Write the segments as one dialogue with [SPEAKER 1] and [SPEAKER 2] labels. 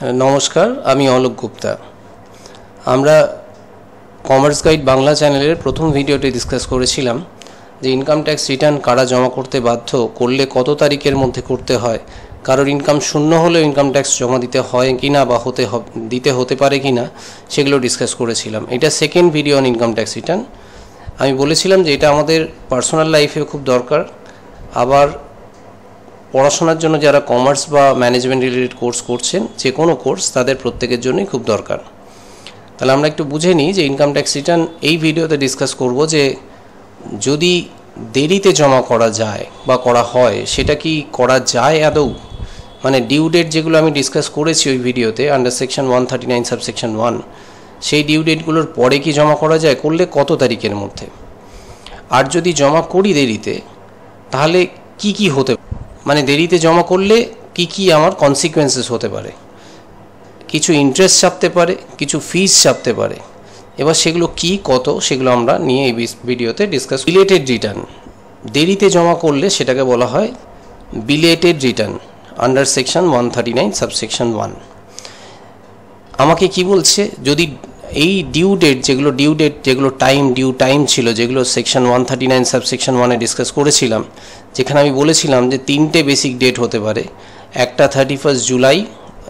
[SPEAKER 1] नमस्कार आमी অলোক गुप्ता আমরা কমার্স গাইড বাংলা চ্যানেলের প্রথম ভিডিওতে ডিসকাস করেছিলাম যে ইনকাম ট্যাক্স রিটার্ন কারা জমা করতে বাধ্য করলে কত তারিখের মধ্যে করতে হয় কারোর ইনকাম শূন্য হলে ইনকাম ট্যাক্স জমা দিতে হয় কিনা বা দিতে হতে পারে কিনা সেগুলো ডিসকাস করেছিলাম। এটা second video on income tax return. আমি বলেছিলাম যে এটা আমাদের পার্সোনাল লাইফে খুব দরকার, আবার পড়াশোনার জন্য যারা কমার্স বা ম্যানেজমেন্ট রিলেটেড কোর্স করছেন যে কোনো কোর্স তাদের প্রত্যেকের জন্যই খুব দরকার। তাহলে আমরা একটু বুঝে নিই যে ইনকাম ট্যাক্স রিটার্ন এই ভিডিওতে ডিসকাস করব যে যদি দেরিতে জমা করা যায় বা করা হয় সেটা কি করা যায় আদৌ, মানে ডিউ ডেট যেগুলো আমি ডিসকাস করেছি ওই ভিডিওতে আন্ডার সেকশন 139 সাবসেকশন 1, সেই ডিউ ডেটগুলোর পরে কি জমা করা যায়, করলে কত তারিখের মধ্যে, আর যদি জমা করি দেরিতে তাহলে কি কি হতে, মানে দেরিতে জমা করলে কি কি আমার কনসিকুয়েন্সেস হতে পারে, কিছু ইন্টারেস্ট চাপতে পারে, কিছু ফিস চাপতে পারে, এবার সেগুলো কি কত সেগুলো আমরা নিয়ে এই ভিডিওতে ডিসকাস। বিলেটেড রিটার্ন দেরিতে জমা করলে সেটাকে বলা হয় belated return under section 139 subsection 1। আমাকে কি বলছে, যদি এই ডিউ ডেট যেগুলো ডিউ টাইম ছিল, যেগুলো সেকশন 139 সাবসেকশন 1-এ ডিসকাস করেছিলাম, যেখানে আমি বলেছিলাম যে তিনটে বেসিক ডেট হতে পারে। একটা 31 জুলাই,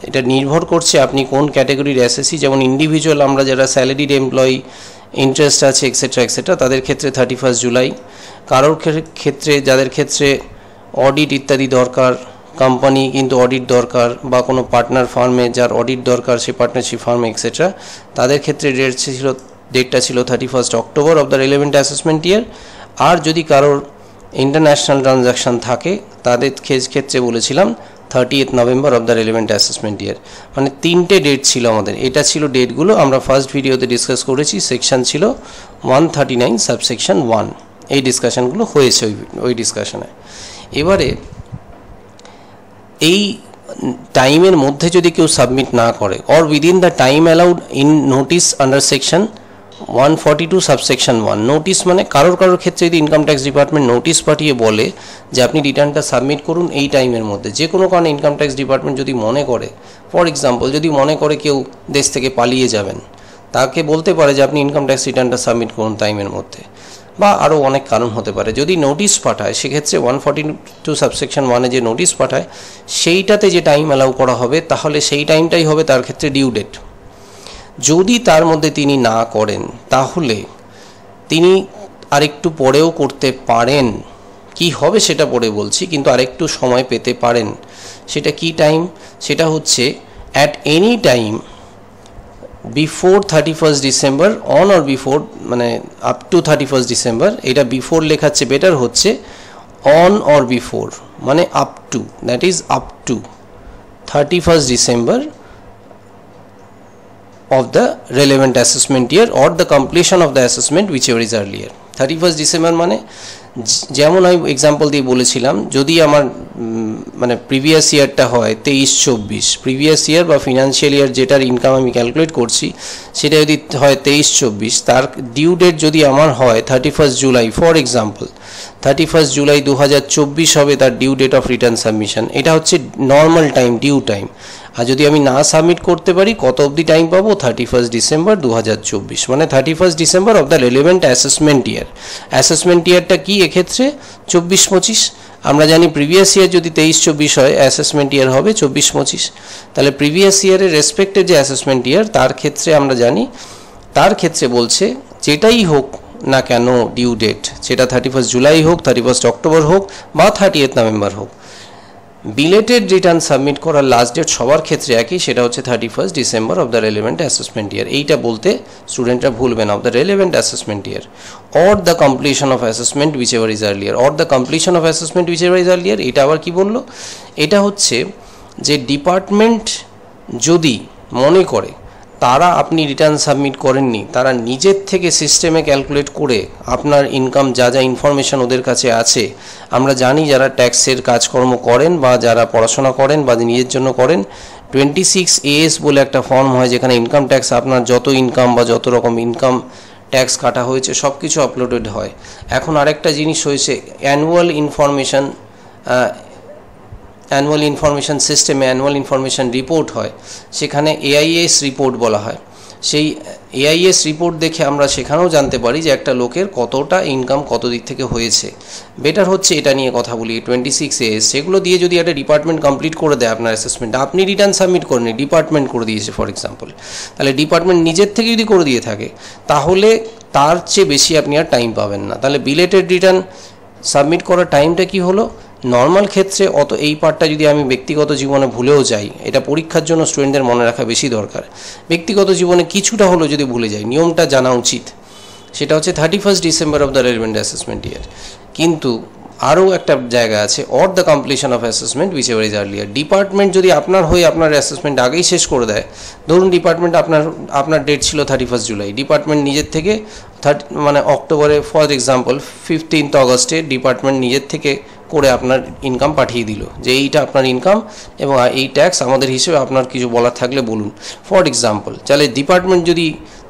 [SPEAKER 1] এটা নির্ভর করছে আপনি কোন ক্যাটাগরির এসএসসি, যেমন ইন্ডিভিজুয়াল আমরা যারা স্যালারিড এমপ্লয়ি, ইন্টারেস্ট আছে এক্সেট্রা তাদের ক্ষেত্রে 31 জুলাই, কারোর ক্ষেত্রে যাদের ক্ষেত্রে অডিট ইত্যাদি দরকার, কোম্পানি কিন্তু অডিট দরকার, বা কোনো পার্টনার ফার্মে যার অডিট দরকার সে পার্টনারশিপ ফার্মে এক্সেট্রা, তাদের ক্ষেত্রে ডেটটা ছিল 31 October of the relevant assessment year. আর যদি কারোর ইন্টারন্যাশনাল ট্রানজাকশান থাকে তাদের ক্ষেত্রে বলেছিলাম 30 November of the relevant assessment year. মানে তিনটে ডেট ছিল আমাদের, এটা ছিল ডেটগুলো আমরা ফার্স্ট ভিডিওতে ডিসকাস করেছি। সেকশন ছিল 139 সাবসেকশন 1, এই ডিসকাশনগুলো হয়েছে ওই ডিসকাশনে। এবারে এই টাইমের মধ্যে যদি কেউ সাবমিট না করে, or within the time allowed in notice under section 142 subsection 1, notice মানে কারোর ক্ষেত্রে যদি ইনকাম ট্যাক্স ডিপার্টমেন্ট নোটিস পাঠিয়ে বলে যে আপনি রিটার্নটা সাবমিট করুন এই টাইমের মধ্যে, যে কোনো কারণে ইনকাম ট্যাক্স ডিপার্টমেন্ট যদি মনে করে, ফর এক্সাম্পল যদি মনে করে কেউ দেশ থেকে পালিয়ে যাবেন, তাকে বলতে পারে যে আপনি ইনকাম ট্যাক্স রিটার্নটা সাবমিট করুন টাইমের মধ্যে, বা আরও অনেক কারণ হতে পারে। যদি নোটিশ পাঠায় সেক্ষেত্রে 142 সাবসেকশন 1-এ যে নোটিশ পাঠায় সেইটাতে যে টাইম অ্যালাউ করা হবে তাহলে সেই টাইমটাই হবে তার ক্ষেত্রে ডিউ ডেট। যদি তার মধ্যে তিনি না করেন তাহলে তিনি আরেকটু পরেও করতে পারেন, কি হবে সেটা পরে বলছি, কিন্তু আরেকটু সময় পেতে পারেন। সেটা কি টাইম, সেটা হচ্ছে at any time before 31 December, on or before, মানে আপ টু 31 ডিসেম্বর, এটা বিফোর লেখাচ্ছে বেটার হচ্ছে, অন অর বিফোর মানে up to, that is up to 31 December of the relevant assessment year or the completion of the assessment whichever is earlier। 31 December মানে যেমন আমি example দিয়ে বলেছিলাম, যদি আমার মানে প্রিভিয়াস ইয়ারটা হয় 23-24, প্রিভিয়াস ইয়ার বা ফিনান্সিয়াল ইয়ার যেটার ইনকাম আমি ক্যালকুলেট করছি সেটা যদি হয় 23-24, তার ডিউ ডেট যদি আমার হয় 31 জুলাই, ফর এক্সাম্পল 31 জুলাই 2024 হবে তার due date of return submission. এটা হচ্ছে নর্মাল টাইম, ডিউ টাইম। আর যদি আমি না সাবমিট করতে পারি কত অবধি টাইম পাবো, 31 ডিসেম্বর 2024, মানে 31 December of the relevant assessment year. Assessment ইয়ারটা কি এক্ষেত্রে 24-25, আমরা জানি প্রিভিয়াস ইয়ার যদি 23-24 হয় অ্যাসেসমেন্ট ইয়ার হবে 24-25, তাহলে প্রিভিয়াস ইয়ারের রেসপেক্টেড যে অ্যাসেসমেন্ট ইয়ার তার ক্ষেত্রে আমরা জানি, তার ক্ষেত্রে বলছে যেটাই হোক না কেন ডিউ ডেট, সেটা 31 জুলাই হোক, 31 অক্টোবর হোক বা 30 নভেম্বর হোক, বিলেটেড রিটার্ন সাবমিট করার লাস্ট ডেট সবার ক্ষেত্রে একই, সেটা হচ্ছে 31 December of the relevant assessment year. এইটা বলতে স্টুডেন্টরা ভুলবেন, of the relevant assessment year or the completion of assessment whichever is earlier, or the completion of assessment whichever is earlier. এটা আবার কি বললো, এটা হচ্ছে যে ডিপার্টমেন্ট যদি মনে করে তারা আপনি রিটার্ন সাবমিট করেননি, তারা নিজের থেকে সিস্টেমে ক্যালকুলেট করে আপনার ইনকাম যা ইনফরমেশান ওদের কাছে আছে, আমরা জানি যারা ট্যাক্সের কাজকর্ম করেন বা যারা পড়াশোনা করেন বা নিজের জন্য করেন, 26AS বলে একটা ফর্ম হয় যেখানে ইনকাম ট্যাক্স আপনার যত ইনকাম বা যত রকম ইনকাম ট্যাক্স কাটা হয়েছে সব কিছু আপলোডেড হয়। এখন আরেকটা জিনিস হয়েছে, অ্যানুয়াল ইনফরমেশান অ্যানুয়াল ইনফরমেশান সিস্টেমে অ্যানুয়াল ইনফরমেশান রিপোর্ট হয়, সেখানে এআইএস রিপোর্ট বলা হয়। সেই এআইএস রিপোর্ট দেখে আমরা সেখানেও জানতে পারি যে একটা লোকের কতটা ইনকাম কত দিক থেকে হয়েছে। বেটার হচ্ছে এটা নিয়ে কথা বলি, 26AS সেগুলো দিয়ে যদি একটা ডিপার্টমেন্ট কমপ্লিট করে দেয় আপনার অ্যাসেসমেন্ট, আপনি রিটার্ন সাবমিট করেনি, ডিপার্টমেন্ট করে দিয়েছে ফর এক্সাম্পল, তাহলে ডিপার্টমেন্ট নিজের থেকে যদি করে দিয়ে থাকে তাহলে তার চেয়ে বেশি আপনি আর টাইম পাবেন না। তাহলে বিলেটেড রিটার্ন সাবমিট করার টাইমটা কি হলো? নর্মাল ক্ষেত্রে অত এই পার্টটা যদি আমি ব্যক্তিগত জীবনে ভুলেও যাই, এটা পরীক্ষার জন্য স্টুডেন্টদের মনে রাখা বেশি দরকার। ব্যক্তিগত জীবনে কিছুটা হলেও যদি ভুলে যাই, নিয়মটা জানা উচিত। সেটা হচ্ছে 31 December of the relevant assessment ইয়ার। কিন্তু আরও একটা জায়গা আছে, or the completion of assessment which ever is earlier. Department যদি আপনার হয়ে আপনার অ্যাসেসমেন্ট আগেই শেষ করে দেয়, ধরুন ডিপার্টমেন্ট আপনার ডেট ছিল 31 জুলাই, ডিপার্টমেন্ট নিজের থেকে অক্টোবরে ফর এক্সাম্পল 15 অগস্টে ডিপার্টমেন্ট নিজের থেকে করে আপনার ইনকাম পাঠিয়ে দিল যে এইটা আপনার ইনকাম এবং এই ট্যাক্স আমাদের হিসেবে আপনার কিছু বলার থাকলে বলুন ফর এক্সাম্পল। তাহলে ডিপার্টমেন্ট যদি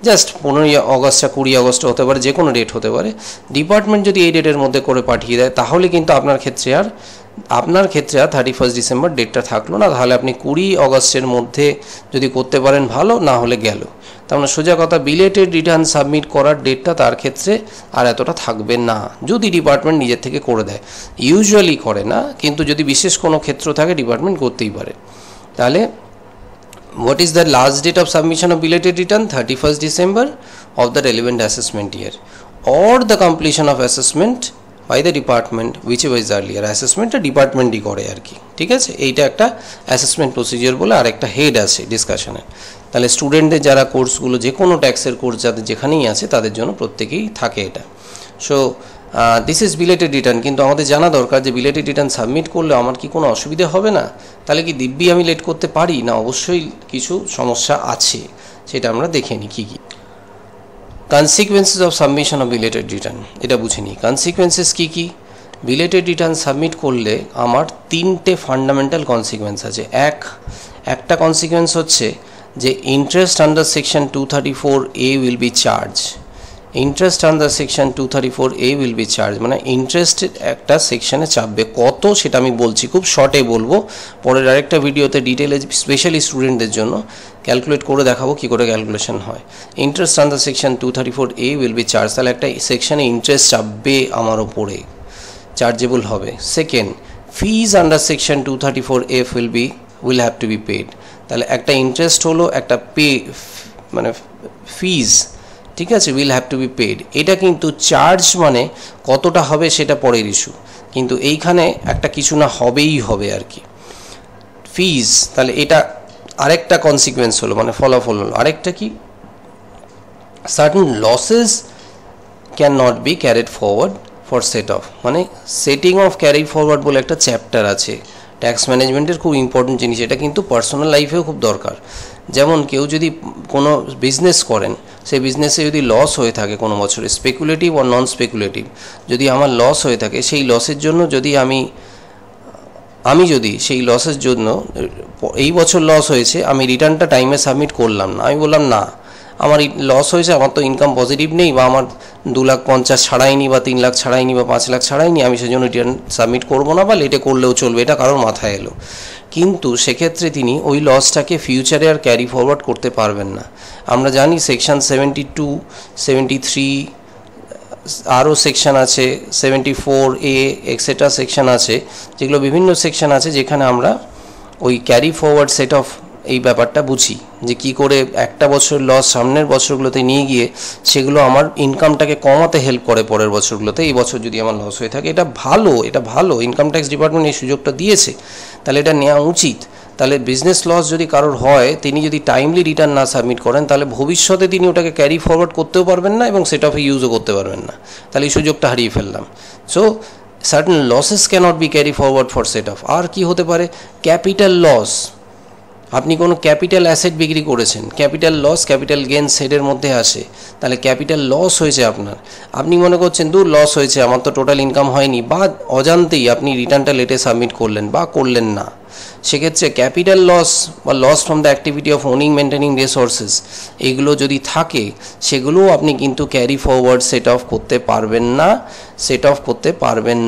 [SPEAKER 1] জাস্ট 15 অগস্টটা 20 অগস্ট হতে পারে, যে কোনো ডেট হতে পারে, ডিপার্টমেন্ট যদি এই ডেটের মধ্যে করে পাঠিয়ে দেয় তাহলে কিন্তু আপনার ক্ষেত্রে আর 31 ডিসেম্বর ডেটটা থাকলো না। তাহলে আপনি 20 অগস্টের মধ্যে যদি করতে পারেন ভালো, না হলে গেল। তার মানে সোজা কথা, বিলেটেড রিটার্ন সাবমিট করার ডেটটা তার ক্ষেত্রে আর এতটা থাকবে না যদি ডিপার্টমেন্ট নিজের থেকে করে দেয়। ইউজুয়ালি করে না, কিন্তু যদি বিশেষ কোনো ক্ষেত্র থাকে ডিপার্টমেন্ট করতেই পারে। তাহলে what is the last date of submission of belated return? 31st December of the relevant assessment year or the completion of assessment by the department whichever is earlier. অ্যাসেসমেন্টটা ডিপার্টমেন্টই করে আর কি, ঠিক আছে। এইটা একটা অ্যাসেসমেন্ট প্রসিজিওর বলে আর একটা হেড আছে ডিসকাশনে। তাহলে স্টুডেন্টদের যারা কোর্সগুলো যে কোনো ট্যাক্সের কোর্স যাদের যেখানেই আছে তাদের জন্য প্রত্যেকেই থাকে এটা। So this is belated return. কিন্তু আমাদের জানা দরকার যে বিলেটেড রিটার্ন সাবমিট করলে আমার কি কোনো অসুবিধা হবে না? তাহলে কি দিব্যি আমি লেট করতে পারি? না, অবশ্যই কিছু সমস্যা আছে, সেটা আমরা দেখে নিই কী কী। Consequences of submission of belated return, এটা বুঝে নিই। কনসিকুয়েন্সেস কী কী? বিলেটেড রিটার্ন সাবমিট করলে আমার 3টে ফান্ডামেন্টাল কনসিকুয়েন্স আছে। একটা কনসিকুয়েন্স হচ্ছে যে interest under section 234A will be charge. Interest under section 234A will be charge মানে ইন্টারেস্ট একটা সেকশনে চাপবে। কত সেটা আমি বলছি, খুব শর্টে বলবো, পরের আরেকটা ভিডিওতে ডিটেলে স্পেশালি স্টুডেন্টদের জন্য ক্যালকুলেট করে দেখাবো কী করে ক্যালকুলেশন হয়। Interest under section 234A will be charge, তাহলে একটা সেকশনে ইন্টারেস্ট চাপবে আমার ওপরে, চার্জেবল হবে। Second, fees under section 234F will have to be paid. তাহলে একটা ইন্টারেস্ট হলো, একটা ফিজ, ঠিক আছে, will have to be paid. এটা কিন্তু চার্জ মানে কতটা হবে সেটা পরের ইস্যু, কিন্তু এইখানে একটা কিছু না হবেই হবে আর কি, ফিজ। তাহলে এটা আরেকটা কনসিকুয়েন্স হলো, মানে ফলাফল হলো। আরেকটা কি, certain losses can not be carried forward for set of, মানে সেটিং অফ ক্যারি ফরওয়ার্ড বলে একটা চ্যাপ্টার আছে ট্যাক্স ম্যানেজমেন্টের, খুব ইম্পর্টেন্ট জিনিস। এটা কিন্তু পার্সোনাল লাইফেও খুব দরকার। যেমন কেউ যদি কোনো বিজনেস করেন, সেই বিজনেসে যদি লস হয়ে থাকে কোনো বছরে, স্পেকুলেটিভ ও নন স্পেকুলেটিভ, যদি আমার লস হয়ে থাকে, সেই লসের জন্য যদি আমি যদি সেই লসের জন্য এই বছর লস হয়েছে, আমি রিটার্নটা টাইমে সাবমিট করলাম না, আমি বললাম না আমার লস হয়েছে, আমার তো ইনকাম পজিটিভ নেই, বা আমার 2,50,000 ছাড়াইনি, বা 3 লাখ ছাড়াইনি, বা 5 লাখ ছাড়াইনি, আমি সেজন্য রিটার্ন সাবমিট করবো না, বা লেটে করলেও চলবে, এটা কারোর মাথায় এলো। কিন্তু সেক্ষেত্রে তিনি ওই লসটাকে ফিউচারে আর ক্যারি ফরওয়ার্ড করতে পারবেন না। আমরা জানি সেকশন 72, 73 আরও সেকশন আছে, 74A এক্সেট্রা সেকশন আছে, যেগুলো বিভিন্ন সেকশন আছে যেখানে আমরা ওই ক্যারি ফরওয়ার্ড সেট অফ এই ব্যাপারটা বুঝি, যে কি করে একটা বছর লস সামনের বছরগুলোতে নিয়ে গিয়ে সেগুলো আমার ইনকামটাকে কমাতে হেল্প করে পরের বছরগুলোতে। এই বছর যদি আমার লস হয়ে থাকে, এটা ভালো ইনকাম ট্যাক্স ডিপার্টমেন্ট এই সুযোগটা দিয়েছে, তাহলে এটা নেওয়া উচিত। তাহলে বিজনেস লস যদি কারোর হয়, তিনি যদি টাইমলি রিটার্ন না সাবমিট করেন, তাহলে ভবিষ্যতে তিনি ওটাকে ক্যারি ফরওয়ার্ড করতেও পারবেন না এবং সেট অফে ইউজও করতে পারবেন না, তাহলে এই সুযোগটা হারিয়ে ফেললাম। So certain losses cannot be carry forward for set off. আর কি হতে পারে, ক্যাপিটাল লস, আপনি কোনো ক্যাপিটাল অ্যাসেট বিক্রি করেছেন, ক্যাপিটাল লস ক্যাপিটাল গেন সেটের মধ্যে আসে, তাহলে ক্যাপিটাল লস হয়েছে আপনার, আপনি মনে করছেন দূর লস হয়েছে, আমার তো টোটাল ইনকাম হয়নি, বা অজান্তেই আপনি রিটার্নটা লেটে সাবমিট করলেন বা করলেন না, সেক্ষেত্রে ক্যাপিটাল লস বা loss from the activity of owning maintaining resources এগুলো যদি থাকে, সেগুলোও আপনি কিন্তু ক্যারি ফরওয়ার্ড সেট অফ করতে পারবেন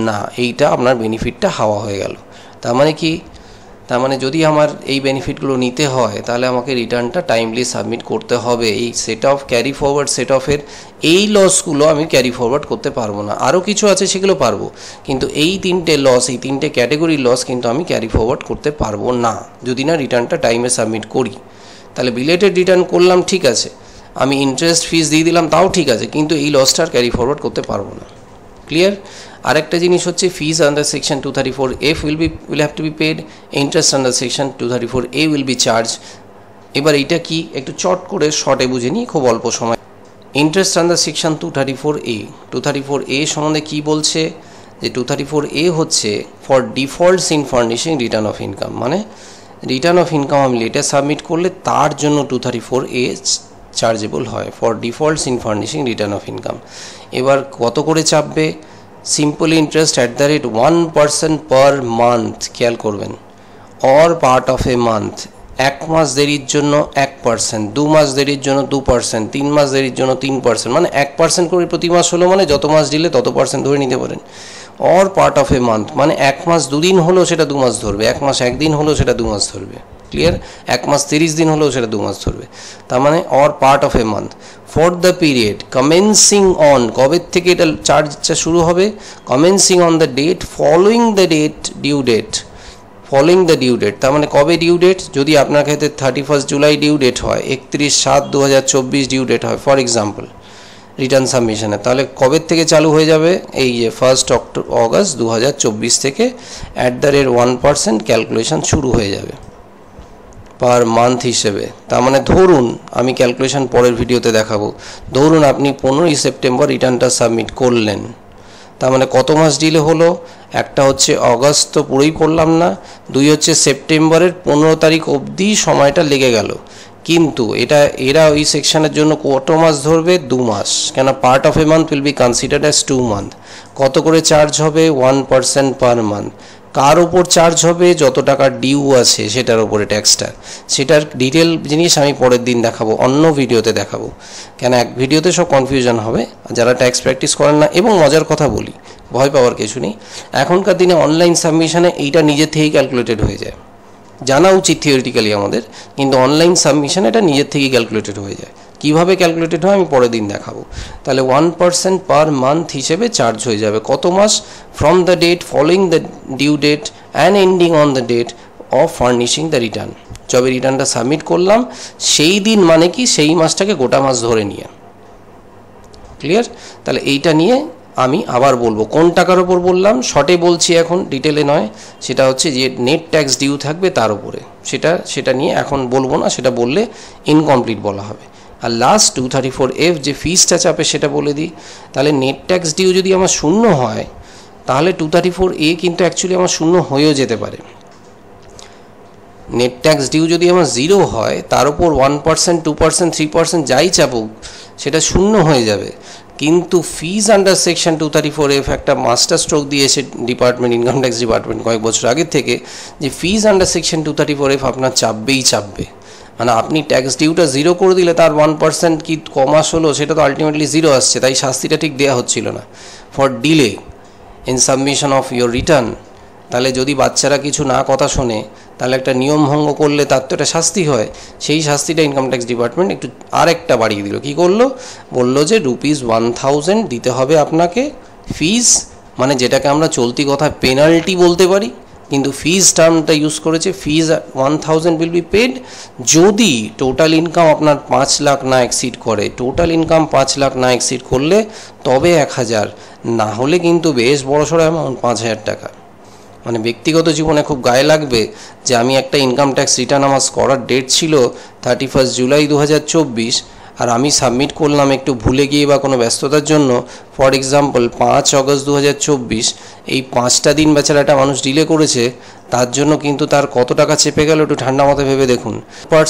[SPEAKER 1] না, এইটা আপনার বেনিফিটটা হাওয়া হয়ে গেল। তার মানে কি, তার মানে যদি আমার এই বেনিফিটগুলো নিতে হয় তাহলে আমাকে রিটার্নটা টাইমলি সাবমিট করতে হবে। এই set off carry forward set অফের এই লসগুলো আমি ক্যারি ফরওয়ার্ড করতে পারবো না। আরও কিছু আছে সেগুলো পারবো, কিন্তু এই তিনটে লস, এই তিনটে ক্যাটেগরির লস কিন্তু আমি ক্যারি ফরওয়ার্ড করতে পারবো না যদি না রিটার্নটা টাইমে সাবমিট করি। তাহলে বিলেটেড রিটার্ন করলাম ঠিক আছে, আমি ইন্টারেস্ট ফিস দিয়ে দিলাম তাও ঠিক আছে, কিন্তু এই লসটা আর ক্যারি ফরওয়ার্ড করতে পারবো না। ক্লিয়ার? আরেকটা জিনিস হচ্ছে fees under section 234F will have to be paid, interest under section 234A will be charged। এবার এইটা কি একটু চট করে শর্টে বুঝে নিই, খুব অল্প সময়। ইন্টারেস্ট আন্ডার সেকশন 234A সম্বন্ধে কি বলছে, যে 234A হচ্ছে for defaults in furnishing return of income, মানে রিটার্ন অফ ইনকাম আমি লেটে সাবমিট করলে তার জন্য 234A চার্জেবল হয় for defaults in furnishing return of income. এবার কত করে চাপবে? সিম্পল ইন্টারেস্ট @1% পার মান্থ, খেয়াল করবেন, or part of a month. 1 মাস দেরির জন্য 1%, 2 মাস দেরির জন্য 2%, 3 মাস দেরির জন্য 3%, মানে 1% করে প্রতি মাস হলো, মানে যত মাস দিলে তত পার্সেন্ট ধরে নিতে পারেন। Or part of a month, মানে 1 মাস 2 দিন হলো সেটা 2 মাস ধরবে, 1 মাস 1 দিন হলো সেটা 2 মাস ধরবে। ক্লিয়ার? 1 মাস 30 দিন হলেও সেটা 2 মাস ধরবে। তার মানে or part of a month for the period commencing on, কবে থেকে এটা চার্জটা শুরু হবে? Commencing on the date following the date due date, following the due date. তার মানে কবে ডিউ ডেট? যদি আপনার ক্ষেত্রে 31 জুলাই ডিউ ডেট হয়, 31/7/2024 ডিউ ডেট হয় ফর এক্সাম্পল রিটার্ন সাবমিশনে, তাহলে কবে থেকে চালু হয়ে যাবে? এই যে 1 অগস্ট 2024 থেকে @1% ক্যালকুলেশন শুরু হয়ে যাবে পার মান্থ হিসেবে। তার মানে ধরুন, আমি ক্যালকুলেশন পরের ভিডিওতে দেখাবো, ধরুন আপনি 15ই সেপ্টেম্বর রিটার্নটা সাবমিট করলেন, তার মানে কত মাস ডিলে হলো? একটা হচ্ছে অগস্ট, তো পুরোই করলাম না, 2 হচ্ছে সেপ্টেম্বরের 15 তারিখ অবধি সময়টা লেগে গেল, কিন্তু এরা ওই সেকশনের জন্য কত মাস ধরবে? 2 মাস, কেন part of a month will be considered as 2 month. কত করে চার্জ হবে? 1% পার মান্থ। কার ওপর চার্জ হবে? যত টাকা ডিউ আছে সেটার ওপরে ট্যাক্সটা। সেটার ডিটেল জিনিস আমি পরের দিন দেখাবো, অন্য ভিডিওতে দেখাবো, কেন এক ভিডিওতে সব কনফিউশন হবে যারা ট্যাক্স প্র্যাকটিস করেন না। এবং মজার কথা বলি, ভয় পাওয়ার কিছু নেই, এখনকার দিনে অনলাইন সাবমিশনে এইটা নিজে থেকেই ক্যালকুলেটেড হয়ে যায়। জানা উচিত থিওরিটিক্যালি আমাদের, কিন্তু অনলাইন সাবমিশন এটা নিজের থেকেই ক্যালকুলেটেড হয়ে যায়। কীভাবে ক্যালকুলেটেড হয় আমি পরের দিন দেখাবো। তাহলে 1% পার মান্থ হিসেবে চার্জ হয়ে যাবে। কত মাস? From the date following the due date and ending on the date of furnishing the return. যবে রিটার্নটা সাবমিট করলাম সেই দিন, মানে কি সেই মাসটাকে গোটা মাস ধরে নিয়ে। ক্লিয়ার? তাহলে এইটা নিয়ে আমি আবার বলবো, কোন টাকার ওপর বললাম শর্টে বলছি এখন, ডিটেলে নয়। সেটা হচ্ছে যে নেট ট্যাক্স ডিউ থাকবে তার উপরে, সেটা নিয়ে এখন বলবো না, সেটা বললে ইনকমপ্লিট বলা হবে। আর লাস্ট 234F যে ফিসটা চাপে সেটা বলে দিই। তাহলে নেট ট্যাক্স ডিউ যদি আমার 0 হয় তাহলে 234A কিন্তু অ্যাকচুয়ালি আমার 0 হয়েও যেতে পারে। নেট ট্যাক্স ডিউ যদি আমার 0 হয়, তার উপর 1%, 2%, 3% যাই চাপুক সেটা 0 হয়ে যাবে। কিন্তু ফিজ আন্ডার সেকশন 234F একটা মাস্টার স্ট্রোক দিয়েছে ডিপার্টমেন্ট, ইনকাম ট্যাক্স ডিপার্টমেন্ট কয়েক বছর আগে থেকে, যে ফিজ আন্ডার সেকশন 234F আপনার চাপবে। মানে আপনি ট্যাক্স ডিউটা 0 করে দিলে তার 1% কি কমাস হলো সেটা তো আলটিমেটলি 0 আসছে, তাই শাস্তিটা ঠিক দেওয়া হচ্ছিল না for delay in submission of your return. তাহলে যদি বাচ্চারা কিছু না কথা শোনে, তাহলে একটা নিয়ম ভঙ্গ করলে তার তো একটা শাস্তি হয়। সেই শাস্তিটা ইনকাম ট্যাক্স ডিপার্টমেন্ট একটু আরেকটা বাড়িয়ে দিল। কী করলো? বললো যে ₹1000 দিতে হবে আপনাকে ফিজ, মানে যেটাকে আমরা চলতি কথায় পেনাল্টি বলতে পারি, কিন্তু ফিজ টার্মটা ইউজ করেছে। ফিজ 1000 উইল বি পেড যদি টোটাল ইনকাম আপনার 5 লাখ না এক্সিড করে। টোটাল ইনকাম 5 লাখ না এক্সিড করলে তবে 1000, না হলে কিন্তু বেশ বড়সড় অ্যামাউন্ট 5000 টাকা। মানে ব্যক্তিগত জীবনে খুব গায়ে লাগবে যে আমি একটা ইনকাম ট্যাক্স রিটার্ন আমার করার ডেট ছিল 31 জুলাই 2024, আর আমি সাবমিট করলাম একটু ভুলে গিয়ে বা কোনো ব্যস্ততার জন্য, ফর এক্সাম্পল 5 অগস্ট 2024। এই 5টা দিন বেচারাটা মানুষ ডিলে করেছে, তার জন্য কিন্তু তার কত টাকা চেপে গেল একটু ঠান্ডা মাথায় ভেবে দেখুন।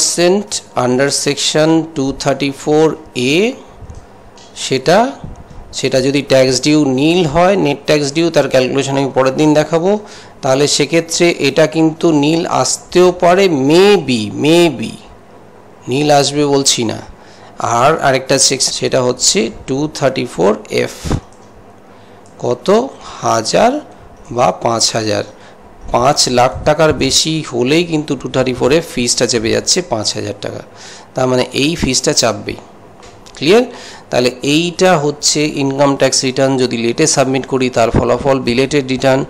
[SPEAKER 1] % আন্ডার সেকশন 234A সেটা যদি ট্যাক্স ডিউ নীল হয়, নেট ট্যাক্স ডিউ, তার ক্যালকুলেশন আমি পরের দিন দেখাবো, তাহলে সেক্ষেত্রে এটা কিন্তু নীল আসতেও পারে, মেবি নীল আসবে বলছি না। আর আরেকটা সেটা হচ্ছে 234F, কত 1000 বা 5000, 5 লাখ টাকার বেশি হলেই কিন্তু 234-এ ফিসটা চেপে যাচ্ছে 5,000 টাকা। তার মানে এই ফিসটা চাপবেই। ক্লিয়ার? তাহলে এইটা হচ্ছে ইনকাম ট্যাক্স রিটার্ন যদি লেটে সাবমিট করি তার ফলাফল, বিলেটেড রিটার্ন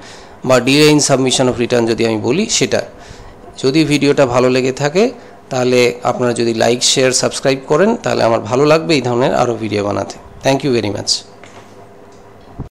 [SPEAKER 1] বা delay in submission of return যদি আমি বলি সেটা। যদি ভিডিওটা ভালো লেগে থাকে তাহলে আপনারা যদি লাইক, শেয়ার, সাবস্ক্রাইব করেন তাহলে আমার ভালো লাগবে এই ধরনের আরও ভিডিও বানাতে। Thank you very much.